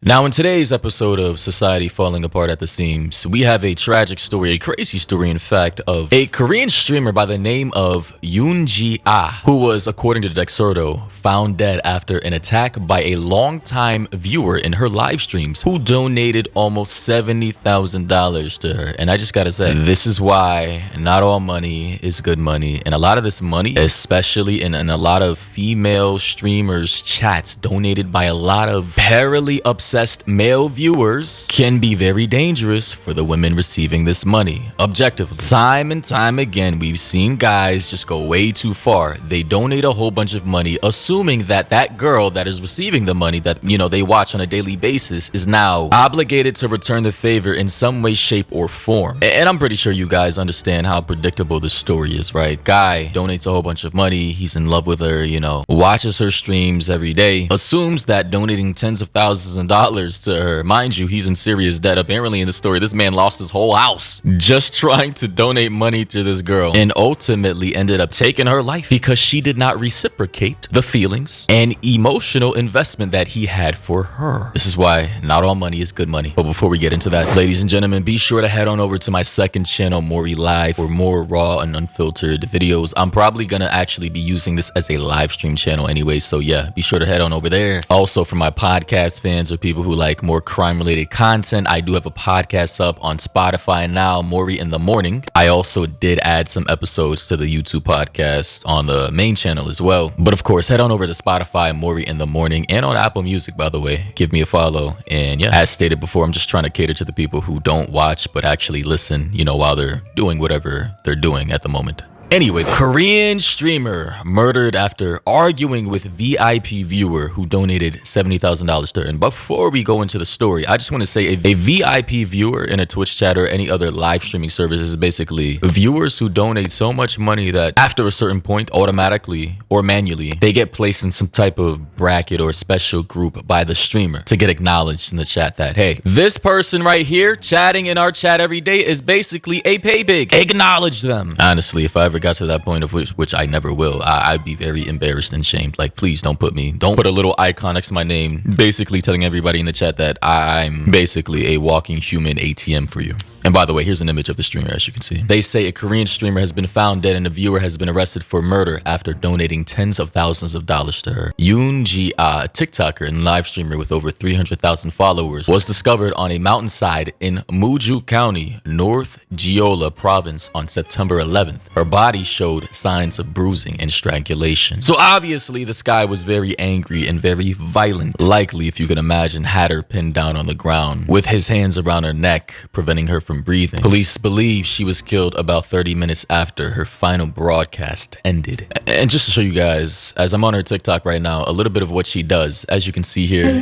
Now, in today's episode of Society Falling Apart at the Seams, we have a tragic story, a crazy story, in fact, of a Korean streamer by the name of Yoon-ji-ah, who was, according to Dexerto, found dead after an attack by a longtime viewer in her live streams who donated almost $70,000 to her. And I just gotta say, this is why not all money is good money. And a lot of this money, especially in a lot of female streamers' chats donated by a lot of perilly obsessed male viewers, can be very dangerous for the women receiving this money. Objectively, time and time again, we've seen guys just go way too far. They donate a whole bunch of money, assuming that that girl that is receiving the money that, they watch on a daily basis is now obligated to return the favor in some way, shape, or form. And I'm pretty sure you guys understand how predictable this story is, right? Guy donates a whole bunch of money. He's in love with her, watches her streams every day, assumes that donating tens of thousands of dollars to her. Mind you, he's in serious debt. Apparently in the story, this man lost his whole house just trying to donate money to this girl, and ultimately ended up taking her life because she did not reciprocate the feelings and emotional investment that he had for her. This is why not all money is good money. But before we get into that, ladies and gentlemen, be sure to head on over to my second channel, Maury Live, for more raw and unfiltered videos. I'm probably gonna actually be using this as a live stream channel anyway, so yeah, be sure to head on over there. Also, for my podcast fans or people who like more crime related content, I do have a podcast up on Spotify now, Maury in the Morning. I also did add some episodes to the YouTube podcast on the main channel as well. But of course, head on over to Spotify, Maury in the Morning, and on Apple Music, by the way. Give me a follow. And yeah, as stated before, I'm just trying to cater to the people who don't watch but actually listen, while they're doing whatever they're doing at the moment. Anyway, Korean streamer murdered after arguing with VIP viewer who donated $70,000 to her. And before we go into the story, I just want to say a VIP viewer in a Twitch chat or any other live streaming service is basically viewers who donate so much money that after a certain point, automatically or manually, they get placed in some type of bracket or special group by the streamer to get acknowledged in the chat that, hey, this person right here chatting in our chat every day is basically a pay big. Acknowledge them. Honestly, if I ever got to that point of which I never will, I'd be very embarrassed and shamed. Like, please don't put a little icon next to my name basically telling everybody in the chat that I'm basically a walking human ATM for you. And by the way, here's an image of the streamer, as you can see. They say a Korean streamer has been found dead and a viewer has been arrested for murder after donating tens of thousands of dollars to her. Yoon-ji-ah, a TikToker and live streamer with over 300,000 followers, was discovered on a mountainside in Muju County, North Jeolla Province on September 11th. Her body showed signs of bruising and strangulation. So obviously this guy was very angry and very violent. Likely, if you can imagine, had her pinned down on the ground with his hands around her neck, preventing her from breathing. Police believe she was killed about 30 minutes after her final broadcast ended. And just to show you guys, as I'm on her TikTok right now, a little bit of what she does, as you can see here.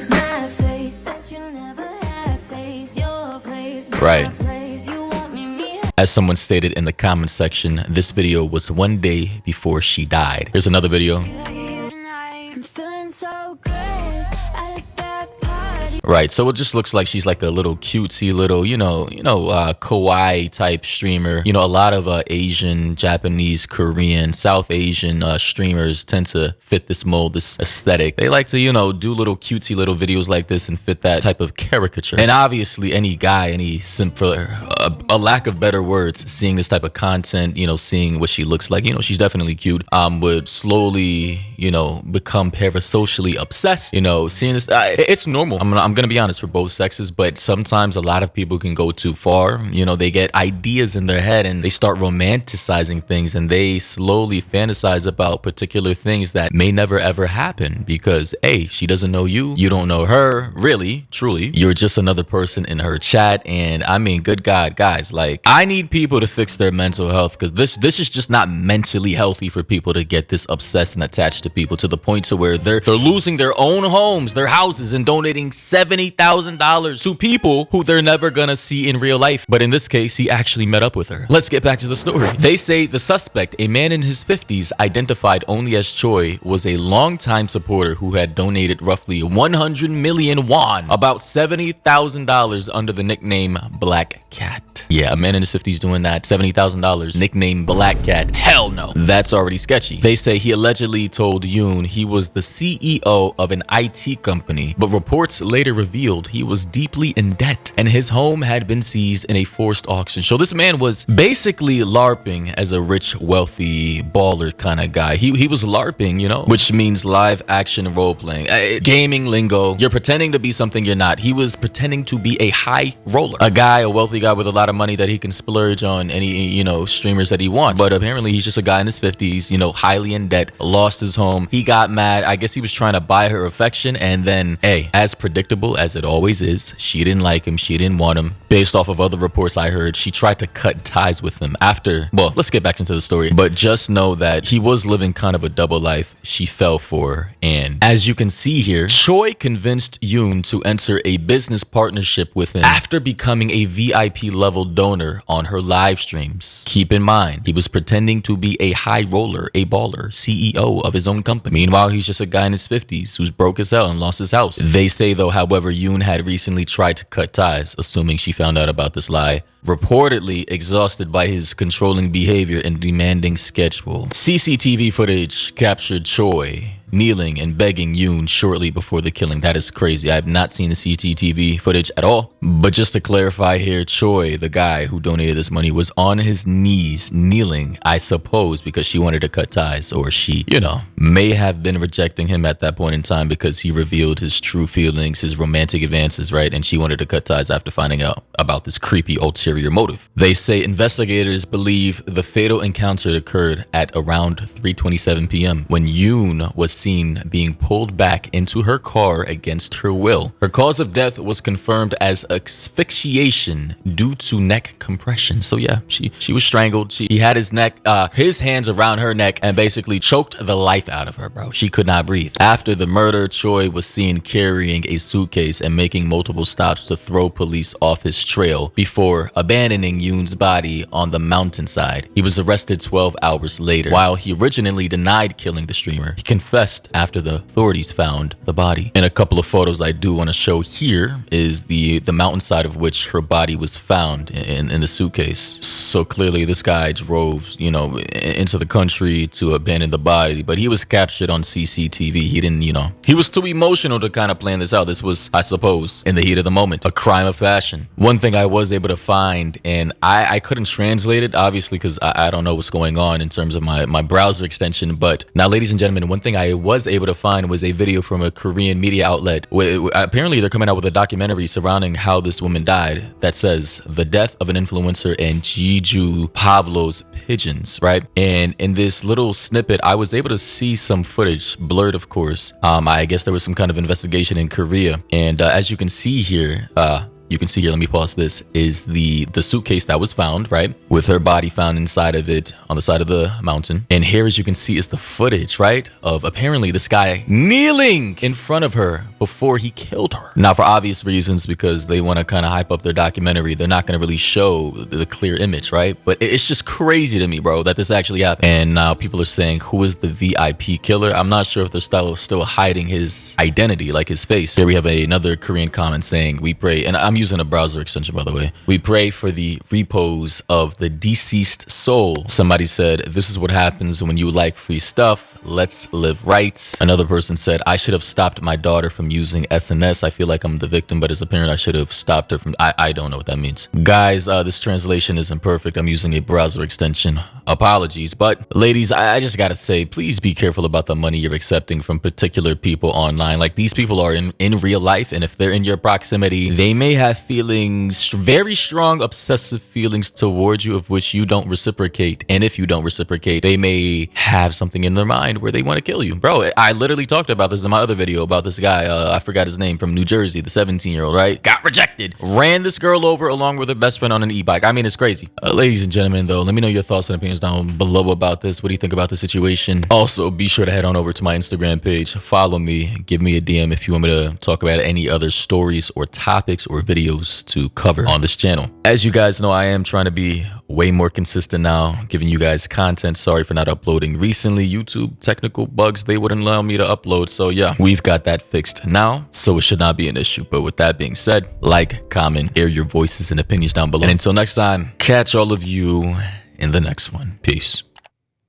Right. As someone stated in the comment section, this video was one day before she died. Here's another video. Right, so it just looks like she's like a little cutesy little, kawaii type streamer. A lot of Asian, Japanese, Korean, South Asian streamers tend to fit this mold, this aesthetic. They like to, do little cutesy little videos like this and fit that type of caricature. And obviously any guy, any for a lack of better words, seeing this type of content, seeing what she looks like, she's definitely cute, would slowly, become parasocially obsessed, seeing this. It's normal. I'm gonna be honest, for both sexes, but sometimes a lot of people can go too far. They get ideas in their head and they start romanticizing things and they slowly fantasize about particular things that may never ever happen because A, she doesn't know you, you don't know her, really, truly. You're just another person in her chat. And I mean, good God, guys, like, I need people to fix their mental health because this is just not mentally healthy for people to get this obsessed and attached to people to the point to where they're losing their own homes, their houses, and donating $70,000 to people who they're never gonna see in real life. But in this case, he actually met up with her. Let's get back to the story. They say the suspect, a man in his 50s, identified only as Choi, was a longtime supporter who had donated roughly 100 million won, about $70,000, under the nickname Black Cat. Cat. Yeah, a man in his 50s doing that. $70,000. Nickname Black Cat. Hell no. That's already sketchy. They say he allegedly told Yoon he was the CEO of an IT company, but reports later revealed he was deeply in debt and his home had been seized in a forced auction. So this man was basically LARPing as a rich, wealthy, baller kind of guy. He was LARPing, you know, which means live action role playing. Gaming lingo. You're pretending to be something you're not. He was pretending to be a high roller. A wealthy guy with a lot of money that he can splurge on any, you know, streamers that he wants. But apparently he's just a guy in his 50s, you know, highly in debt, lost his home. He got mad. I guess he was trying to buy her affection. And then, hey, as predictable as it always is, she didn't like him. She didn't want him. Based off of other reports I heard, she tried to cut ties with him after. Well, let's get back into the story. But just know that he was living kind of a double life she fell for. And as you can see here, Choi convinced Yoon to enter a business partnership with him after becoming a VIP level donor on her live streams. Keep in mind, he was pretending to be a high roller, a baller, CEO of his own company. Meanwhile, he's just a guy in his 50s who's broke as hell and lost his house. They say though, however, Yoon had recently tried to cut ties, assuming she found out about this lie, reportedly exhausted by his controlling behavior and demanding schedule. CCTV footage captured Choi kneeling and begging Yoon shortly before the killing. That is crazy. I have not seen the CCTV footage at all. But just to clarify here, Choi, the guy who donated this money, was on his knees kneeling, I suppose, because she wanted to cut ties, or she, you know, may have been rejecting him at that point in time because he revealed his true feelings, his romantic advances, right? And she wanted to cut ties after finding out about this creepy ulterior motive. They say investigators believe the fatal encounter occurred at around 3:27 p.m. when Yoon was seen being pulled back into her car against her will. Her cause of death was confirmed as asphyxiation due to neck compression. So yeah, she was strangled. He had his hands around her neck and basically choked the life out of her, bro. She could not breathe. After the murder, Choi was seen carrying a suitcase and making multiple stops to throw police off his trail before abandoning Yoon's body on the mountainside. He was arrested 12 hours later. While he originally denied killing the streamer, he confessed after the authorities found the body. In a couple of photos I do want to show here is the mountainside of which her body was found in the suitcase. So clearly this guy drove, you know, into the country to abandon the body, but he was captured on CCTV. He didn't, you know, he was too emotional to kind of plan this out. This was, I suppose, in the heat of the moment, a crime of passion. One thing I was able to find, and I couldn't translate it, obviously, because I don't know what's going on in terms of my browser extension, but now, ladies and gentlemen, one thing I was able to find was a video from a Korean media outlet. Apparently, they're coming out with a documentary surrounding how this woman died that says the death of an influencer and Jeju Pavlo's pigeons, right? And in this little snippet, I was able to see some footage, blurred, of course. I guess there was some kind of investigation in Korea. And as you can see here, let me pause this, is the suitcase that was found, right? With her body found inside of it on the side of the mountain. And here, as you can see, is the footage, right? Of apparently this guy kneeling in front of her before he killed her. Now, for obvious reasons, because they want to kind of hype up their documentary, they're not going to really show the clear image, right? But it's just crazy to me, bro, that this actually happened. And now people are saying, who is the VIP killer? I'm not sure if they're still hiding his identity, like his face. Here we have another Korean comment saying, we pray, and I'm using a browser extension, by the way. We pray for the repose of the deceased soul. Somebody said, this is what happens when you like free stuff. Let's live right. Another person said, I should have stopped my daughter from using SNS. I feel like I'm the victim, but as a parent, I should have stopped her from... I don't know what that means. Guys, this translation isn't perfect. I'm using a browser extension. Apologies. But ladies, I just gotta say, please be careful about the money you're accepting from particular people online. Like, these people are in real life, and if they're in your proximity, they may have feelings, very strong obsessive feelings towards you, of which you don't reciprocate. And if you don't reciprocate, they may have something in their mind where they want to kill you. Bro, I literally talked about this in my other video about this guy, I forgot his name, from New Jersey, the 17-year-old, right? Got rejected. Ran this girl over along with her best friend on an e-bike. I mean, it's crazy. Ladies and gentlemen, though, let me know your thoughts and opinions down below about this. What do you think about the situation? Also, be sure to head on over to my Instagram page. Follow me. Give me a DM if you want me to talk about any other stories or topics or videos videos to cover on this channel. As you guys know, I am trying to be way more consistent now, giving you guys content. Sorry for not uploading recently. YouTube technical bugs, they wouldn't allow me to upload. So yeah, we've got that fixed now, so it should not be an issue. But with that being said, like, comment, air your voices and opinions down below. And until next time, catch all of you in the next one. Peace.